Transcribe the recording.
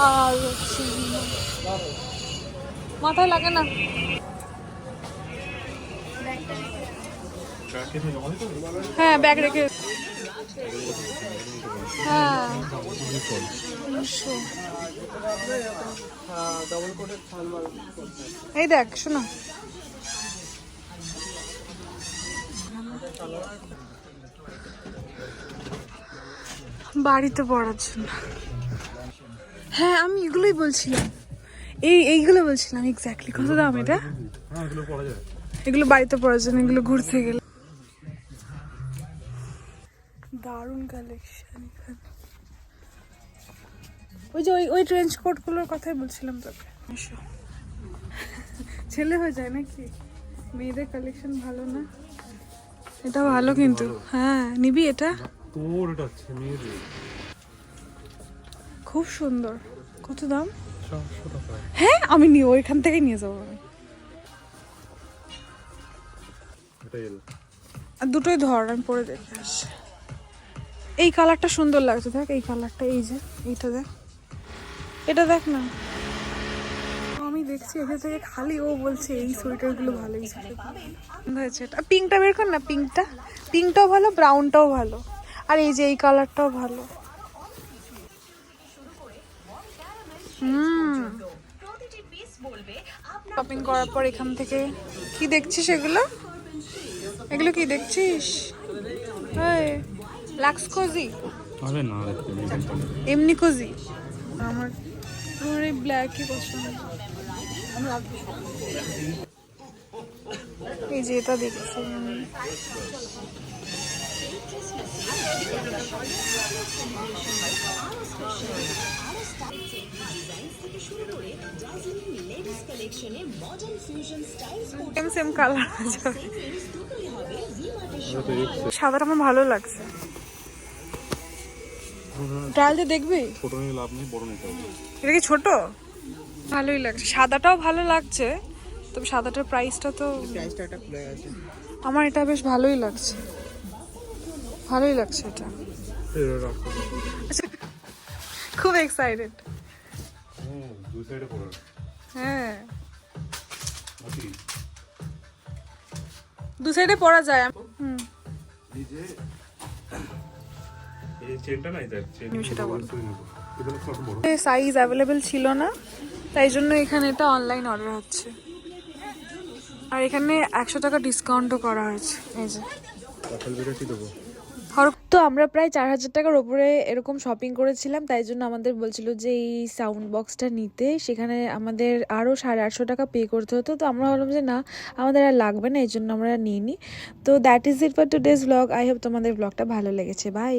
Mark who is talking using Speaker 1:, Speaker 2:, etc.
Speaker 1: আর মাথায় লাগে না। হ্যাঁ ব্যাগ রেখে, হ্যাঁ এই দেখ শোনো, বাড়িতে পড়ার জন্য। হ্যাঁ আমি এগুলোই বলছিলাম, এইগুলো বলছিলাম এক্স্যাক্টলি। কত দাম এটা? এগুলো বাড়িতে পড়ার জন্য, এগুলো ঘুরতে গেলে। দারুণ কালেকশন এখানে। ওই যে ওই ট্রেঞ্চ কোট গুলোর কথাই বলছিলাম তোকে। ছেলে হয়ে যায় নাকি? মেয়েদের কালেকশন ভালো না? এটা ভালো কিন্তু। হ্যাঁ নিবি এটা?
Speaker 2: তোর এটা আছে মেয়েদের,
Speaker 1: খুব সুন্দর। কত দাম?
Speaker 2: 400 টাকা।
Speaker 1: হ্যাঁ আমি নিয়ে ওইখান থেকেই নিয়ে যাবো আমি।
Speaker 2: এটা এল
Speaker 1: আর দুটোই ধর, আমি পরে দেখে আসছি। এই কালারটা সুন্দর লাগছে, দেখ এই কালারটা, এই যে এইটা দেখ, এটা দেখ না। আমি দেখছি এখান থেকে খালি ও বলছে এই সোয়েটারগুলো ভালো, এই সোয়েটার হয়েছে। এটা পিঙ্কটা বের কর না, পিঙ্কটাও ভালো, ব্রাউনটাও ভালো, আর এই যে এই কালারটাও ভালো। শপিং করার পর এখান থেকে কি দেখছিস? এগুলো কি দেখছিস? Lux Cozi?
Speaker 2: আরে না
Speaker 1: এমনি কোজি। আমার এই ব্ল্যাকই পছন্দ। এই যে এটা দেখছি আমি। সেম কালার, সাদাটা আমার ভালো লাগছে। ট্রায়াল দেখবি?
Speaker 2: ছোট নিয়ে লাভ নেই, বড় নিতে হবে।
Speaker 1: এটা কি ছোট? ভালোই লাগছে, সাদাটাও ভালো লাগছে, তবে সাদাটার প্রাইসটা তো, আমার এটা বেশ ভালোই লাগছে, ভালোই লাগছে এটা। খুব এক্সাইটেড।
Speaker 2: দুই সাইডে পড়ে।
Speaker 1: হ্যাঁ দু সাইডে পরা যায়। হুম
Speaker 2: এই যে এই চেনটা নাই, দেখ চেন
Speaker 1: সেটা বল।
Speaker 2: এটা কত বড়?
Speaker 1: সাইজ অ্যাভেলেবেল ছিল না, তাই জন্য এখানে এটা অনলাইন অর্ডার হচ্ছে। আর এখানে 100 টাকা ডিসকাউন্টও করা হয়েছে। এই যে তো আমরা প্রায় 4000 টাকার ওপরে এরকম শপিং করেছিলাম, তাই জন্য আমাদের বলছিল যে এই সাউন্ড বক্সটা নিতে, সেখানে আমাদের আরও 850 টাকা পে করতে হতো। তো আমরা ভাবলাম যে না আমাদের আর লাগবে না, এই জন্য আমরা নিইনি। তো that is it for today's blog. I hope তোমাদের ব্লগটা ভালো লেগেছে। বাই।